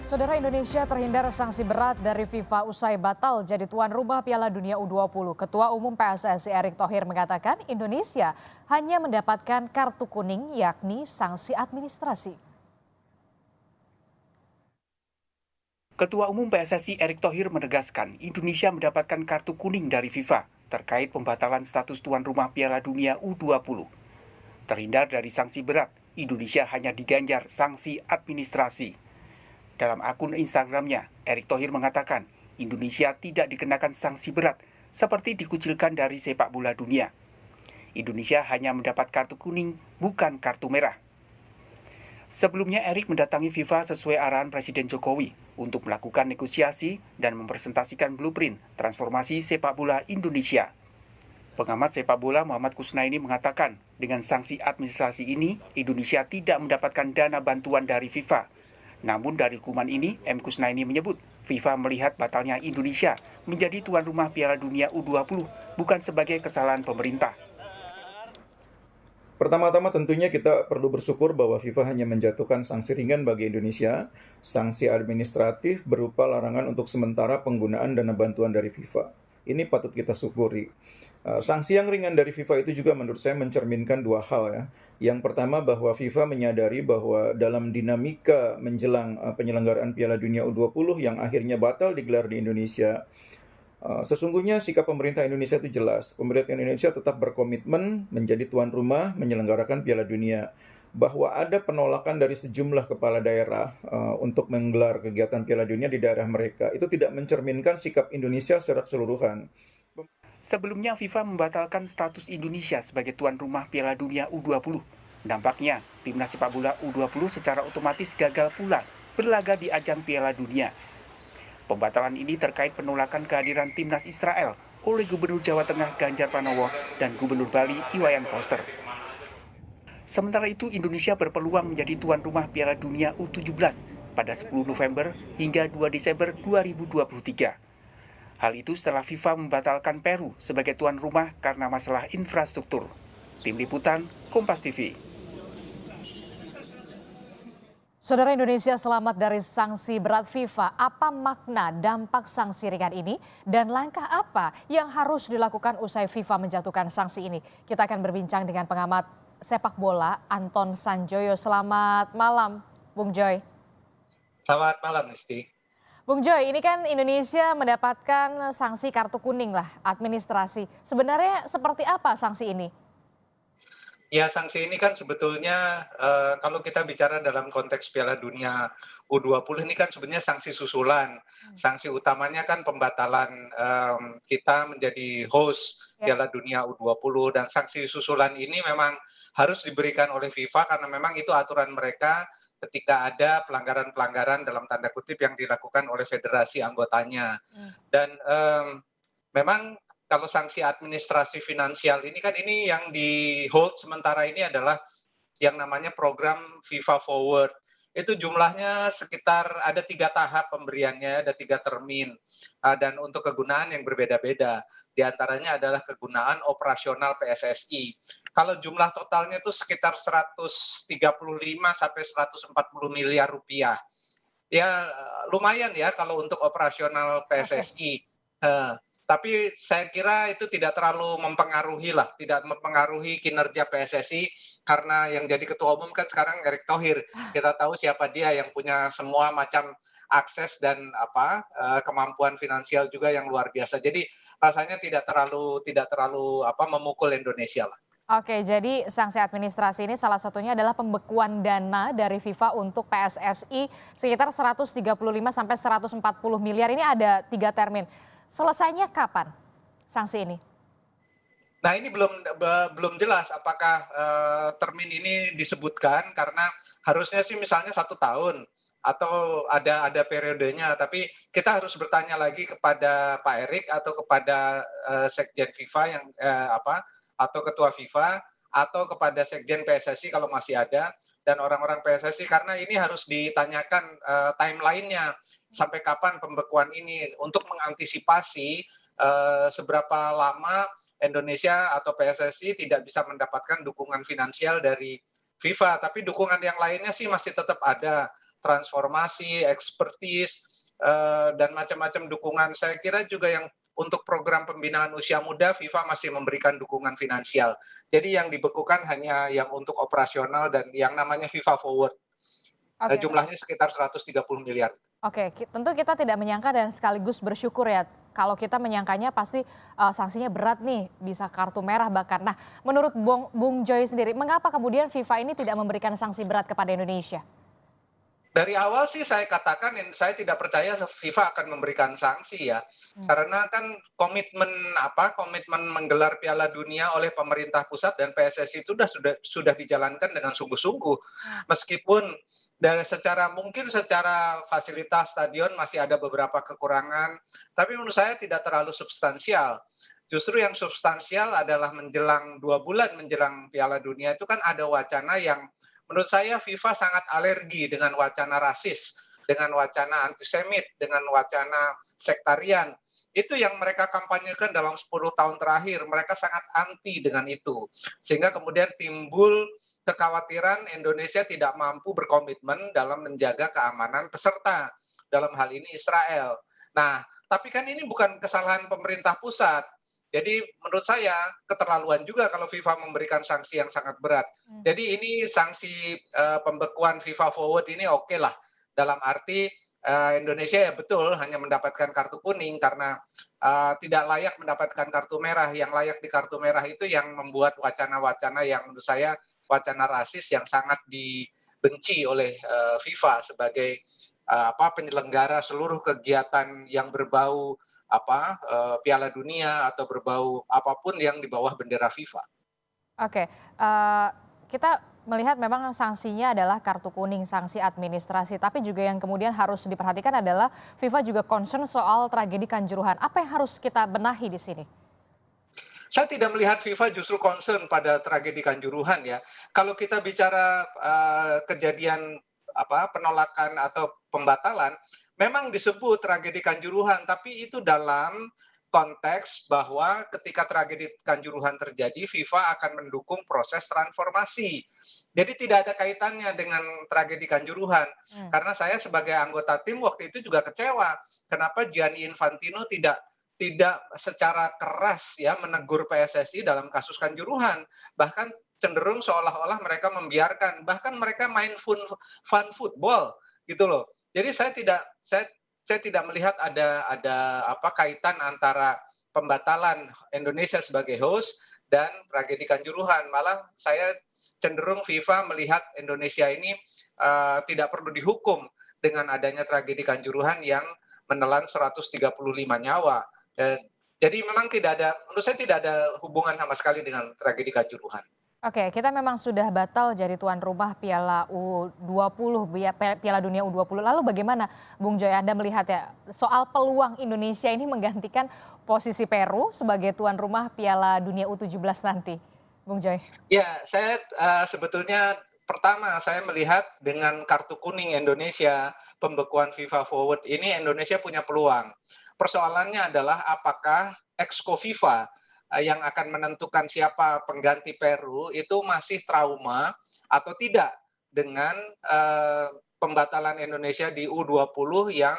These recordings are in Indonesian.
Saudara, Indonesia terhindar sanksi berat dari FIFA usai batal jadi tuan rumah Piala Dunia U20. Ketua Umum PSSI Erick Thohir mengatakan Indonesia hanya mendapatkan kartu kuning yakni sanksi administrasi. Ketua Umum PSSI Erick Thohir menegaskan Indonesia mendapatkan kartu kuning dari FIFA terkait pembatalan status tuan rumah Piala Dunia U20. Terhindar dari sanksi berat, Indonesia hanya diganjar sanksi administrasi. Dalam akun Instagramnya, Erick Thohir mengatakan Indonesia tidak dikenakan sanksi berat seperti dikucilkan dari sepak bola dunia. Indonesia hanya mendapat kartu kuning, bukan kartu merah. Sebelumnya Erick mendatangi FIFA sesuai arahan Presiden Jokowi untuk melakukan negosiasi dan mempresentasikan blueprint transformasi sepak bola Indonesia. Pengamat sepak bola Muhammad Kusnaini mengatakan, dengan sanksi administrasi ini, Indonesia tidak mendapatkan dana bantuan dari FIFA. Namun dari hukuman ini, M. Kusnaini menyebut FIFA melihat batalnya Indonesia menjadi tuan rumah Piala Dunia U20 bukan sebagai kesalahan pemerintah. Pertama-tama tentunya kita perlu bersyukur bahwa FIFA hanya menjatuhkan sanksi ringan bagi Indonesia, sanksi administratif berupa larangan untuk sementara penggunaan dana bantuan dari FIFA. Ini patut kita syukuri. Sanksi yang ringan dari FIFA itu juga menurut saya mencerminkan dua hal ya. Yang pertama bahwa FIFA menyadari bahwa dalam dinamika menjelang penyelenggaraan Piala Dunia U20 yang akhirnya batal digelar di Indonesia, sesungguhnya sikap pemerintah Indonesia itu jelas. Pemerintah Indonesia tetap berkomitmen menjadi tuan rumah menyelenggarakan Piala Dunia. Bahwa ada penolakan dari sejumlah kepala daerah untuk menggelar kegiatan Piala Dunia di daerah mereka, itu tidak mencerminkan sikap Indonesia secara keseluruhan. Sebelumnya FIFA membatalkan status Indonesia sebagai tuan rumah Piala Dunia U20. Dampaknya, timnas sepak bola U20 secara otomatis gagal pula berlaga di ajang Piala Dunia. Pembatalan ini terkait penolakan kehadiran timnas Israel oleh Gubernur Jawa Tengah Ganjar Pranowo dan Gubernur Bali Iwayan Koster. Sementara itu, Indonesia berpeluang menjadi tuan rumah Piala Dunia U17 pada 10 November hingga 2 Desember 2023. Hal itu setelah FIFA membatalkan Peru sebagai tuan rumah karena masalah infrastruktur. Tim Liputan, Kompas TV. Saudara, Indonesia selamat dari sanksi berat FIFA. Apa makna dampak sanksi ringan ini dan langkah apa yang harus dilakukan usai FIFA menjatuhkan sanksi ini? Kita akan berbincang dengan pengamat sepak bola Anton Sanjoyo. Selamat malam, Bung Joy. Selamat malam, Nisti. Bung Joy, ini kan Indonesia mendapatkan sanksi kartu kuning lah, administrasi. Sebenarnya seperti apa sanksi ini? Ya, sanksi ini kan sebetulnya kalau kita bicara dalam konteks Piala Dunia U20 ini kan sebenarnya sanksi susulan. Sanksi utamanya kan pembatalan kita menjadi host Piala Dunia U20 dan sanksi susulan ini memang harus diberikan oleh FIFA karena memang itu aturan mereka ketika ada pelanggaran-pelanggaran dalam tanda kutip yang dilakukan oleh federasi anggotanya. Dan memang kalau sanksi administrasi finansial ini kan ini yang di hold sementara ini adalah yang namanya program FIFA Forward. Itu jumlahnya sekitar ada 3 tahap pemberiannya, ada 3 termin. Dan untuk kegunaan yang berbeda-beda. Di antaranya adalah kegunaan operasional PSSI. Kalau jumlah totalnya itu sekitar 135 sampai 140 miliar rupiah. Ya lumayan ya kalau untuk operasional PSSI. Tapi saya kira itu tidak terlalu mempengaruhi lah, tidak mempengaruhi kinerja PSSI karena yang jadi ketua umum kan sekarang Erick Thohir. Kita tahu siapa dia yang punya semua macam akses dan kemampuan finansial juga yang luar biasa. Jadi rasanya tidak terlalu memukul Indonesia lah. Oke, jadi sanksi administrasi ini salah satunya adalah pembekuan dana dari FIFA untuk PSSI sekitar 135 sampai 140 miliar. Ini ada 3 termin. Selesainya kapan sanksi ini? Nah ini belum jelas apakah termin ini disebutkan karena harusnya sih misalnya 1 tahun atau ada periodenya. Tapi kita harus bertanya lagi kepada Pak Erick atau kepada Sekjen FIFA yang atau Ketua FIFA atau kepada Sekjen PSSI kalau masih ada dan orang-orang PSSI karena ini harus ditanyakan timeline-nya sampai kapan pembekuan ini untuk mengantisipasi seberapa lama Indonesia atau PSSI tidak bisa mendapatkan dukungan finansial dari FIFA, tapi dukungan yang lainnya sih masih tetap ada, transformasi, expertise, dan macam-macam dukungan. Saya kira juga yang untuk program pembinaan usia muda, FIFA masih memberikan dukungan finansial. Jadi yang dibekukan hanya yang untuk operasional dan yang namanya FIFA Forward. Oke, Jumlahnya sekitar 130 miliar. oke, tentu kita tidak menyangka dan sekaligus bersyukur ya. Kalau kita menyangkanya pasti sanksinya berat nih, bisa kartu merah bahkan. Nah, menurut Bung Joy sendiri, mengapa kemudian FIFA ini tidak memberikan sanksi berat kepada Indonesia? Dari awal sih saya katakan saya tidak percaya FIFA akan memberikan sanksi ya. Hmm. Karena kan komitmen menggelar Piala Dunia oleh pemerintah pusat dan PSSI itu sudah dijalankan dengan sungguh-sungguh. Meskipun mungkin secara fasilitas stadion masih ada beberapa kekurangan, tapi menurut saya tidak terlalu substansial. Justru yang substansial adalah menjelang 2 bulan menjelang Piala Dunia itu kan ada wacana yang menurut saya FIFA sangat alergi dengan wacana rasis, dengan wacana antisemit, dengan wacana sektarian. Itu yang mereka kampanyekan dalam 10 tahun terakhir. Mereka sangat anti dengan itu. Sehingga kemudian timbul kekhawatiran Indonesia tidak mampu berkomitmen dalam menjaga keamanan peserta. Dalam hal ini Israel. Nah, tapi kan ini bukan kesalahan pemerintah pusat. Jadi menurut saya keterlaluan juga kalau FIFA memberikan sanksi yang sangat berat. Jadi ini sanksi pembekuan FIFA Forward ini oke lah. Dalam arti Indonesia ya betul hanya mendapatkan kartu kuning karena tidak layak mendapatkan kartu merah. Yang layak di kartu merah itu yang membuat wacana-wacana yang menurut saya wacana rasis yang sangat dibenci oleh FIFA sebagai penyelenggara seluruh kegiatan yang berbau Piala Dunia atau berbau apapun yang di bawah bendera FIFA. Oke, kita melihat memang sanksinya adalah kartu kuning, sanksi administrasi. Tapi juga yang kemudian harus diperhatikan adalah FIFA juga concern soal tragedi Kanjuruhan. Apa yang harus kita benahi di sini? Saya tidak melihat FIFA justru concern pada tragedi Kanjuruhan ya. Kalau kita bicara kejadian penolakan atau pembatalan, memang disebut tragedi Kanjuruhan, tapi itu dalam konteks bahwa ketika tragedi Kanjuruhan terjadi, FIFA akan mendukung proses transformasi. Jadi tidak ada kaitannya dengan tragedi Kanjuruhan. Karena saya sebagai anggota tim waktu itu juga kecewa. Kenapa Gianni Infantino tidak secara keras ya menegur PSSI dalam kasus Kanjuruhan. Bahkan cenderung seolah-olah mereka membiarkan, bahkan mereka main fun football gitu loh. Jadi saya tidak melihat ada kaitan antara pembatalan Indonesia sebagai host dan tragedi Kanjuruhan. Malah saya cenderung FIFA melihat Indonesia ini tidak perlu dihukum dengan adanya tragedi Kanjuruhan yang menelan 135 nyawa. Jadi memang menurut saya tidak ada hubungan sama sekali dengan tragedi Kanjuruhan. Oke, kita memang sudah batal jadi tuan rumah Piala U20, Piala Dunia U20. Lalu bagaimana Bung Joy Anda melihat ya soal peluang Indonesia ini menggantikan posisi Peru sebagai tuan rumah Piala Dunia U17 nanti, Bung Joy? Ya, saya sebetulnya pertama saya melihat dengan kartu kuning Indonesia, pembekuan FIFA Forward ini Indonesia punya peluang. Persoalannya adalah apakah Exco FIFA yang akan menentukan siapa pengganti Peru itu masih trauma atau tidak dengan pembatalan Indonesia di U20 yang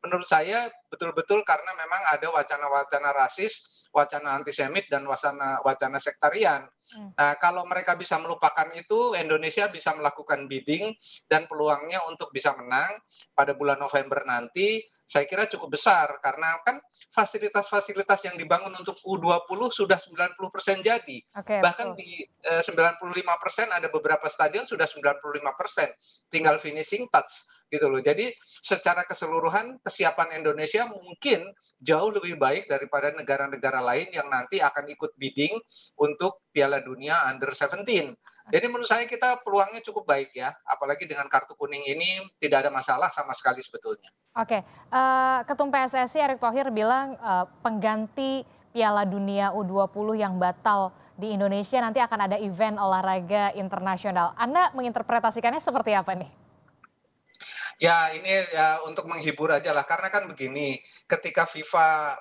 menurut saya betul-betul karena memang ada wacana-wacana rasis, wacana antisemit dan wacana sektarian. Nah, kalau mereka bisa melupakan itu, Indonesia bisa melakukan bidding dan peluangnya untuk bisa menang pada bulan November nanti saya kira cukup besar karena kan fasilitas-fasilitas yang dibangun untuk U20 sudah 90% jadi. Oke, Bahkan betul. di 95% ada beberapa stadion sudah 95%, tinggal finishing touch gitu loh. Jadi secara keseluruhan kesiapan Indonesia mungkin jauh lebih baik daripada negara-negara lain yang nanti akan ikut bidding untuk Piala Dunia Under 17. Jadi menurut saya kita peluangnya cukup baik ya, apalagi dengan kartu kuning ini tidak ada masalah sama sekali sebetulnya. Oke, Ketum PSSI Erick Thohir bilang pengganti Piala Dunia U20 yang batal di Indonesia nanti akan ada event olahraga internasional. Anda menginterpretasikannya seperti apa nih? Ya ini ya untuk menghibur aja lah, karena kan begini, ketika FIFA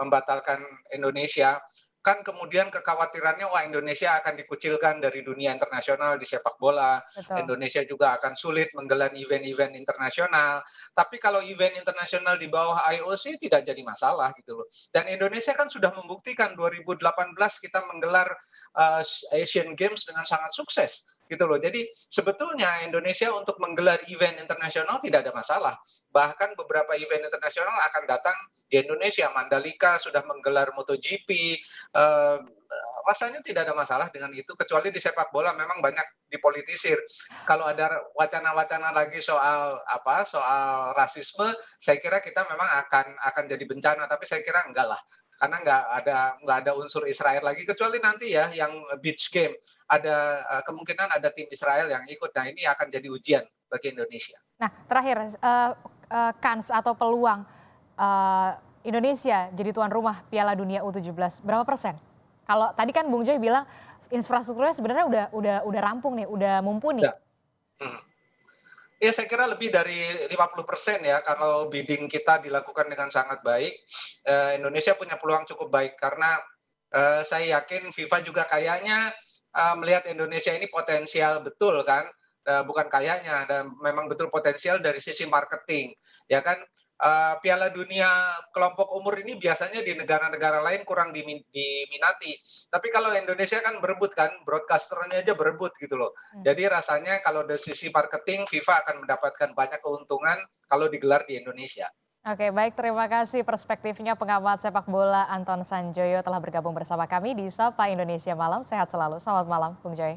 membatalkan Indonesia, kan kemudian kekhawatirannya wah Indonesia akan dikucilkan dari dunia internasional di sepak bola. Betul. Indonesia juga akan sulit menggelar event-event internasional. Tapi kalau event internasional di bawah IOC tidak jadi masalah gitu loh. Dan Indonesia kan sudah membuktikan 2018 kita menggelar Asian Games dengan sangat sukses gitu loh. Jadi sebetulnya Indonesia untuk menggelar event internasional tidak ada masalah. Bahkan beberapa event internasional akan datang di Indonesia. Mandalika sudah menggelar MotoGP. eh, Rasanya tidak ada masalah dengan itu, kecuali di sepak bola memang banyak dipolitisir. Kalau ada wacana-wacana lagi soal soal rasisme, saya kira kita memang akan jadi bencana. Tapi saya kira enggak lah, karena nggak ada unsur Israel lagi, kecuali nanti ya yang beach game ada kemungkinan ada tim Israel yang ikut. Nah ini akan jadi ujian bagi Indonesia. Nah, terakhir kans atau peluang eh, Indonesia jadi tuan rumah Piala Dunia U17 berapa persen? Kalau tadi kan Bung Joy bilang infrastrukturnya sebenarnya udah rampung nih, udah mumpuni. Ya. Hmm. Ya saya kira lebih dari 50% ya kalau bidding kita dilakukan dengan sangat baik. Indonesia punya peluang cukup baik karena saya yakin FIFA juga kayaknya melihat Indonesia ini potensial betul kan, bukan kayaknya, dan memang betul potensial dari sisi marketing, ya kan. Piala Dunia kelompok umur ini biasanya di negara-negara lain kurang diminati, tapi kalau Indonesia kan berebut kan, broadcasternya aja berebut gitu loh. Jadi rasanya kalau dari sisi marketing FIFA akan mendapatkan banyak keuntungan kalau digelar di Indonesia. Oke, baik, terima kasih perspektifnya pengamat sepak bola Anton Sanjoyo telah bergabung bersama kami di Sapa Indonesia Malam. Sehat selalu. Selamat malam, Bung Joy.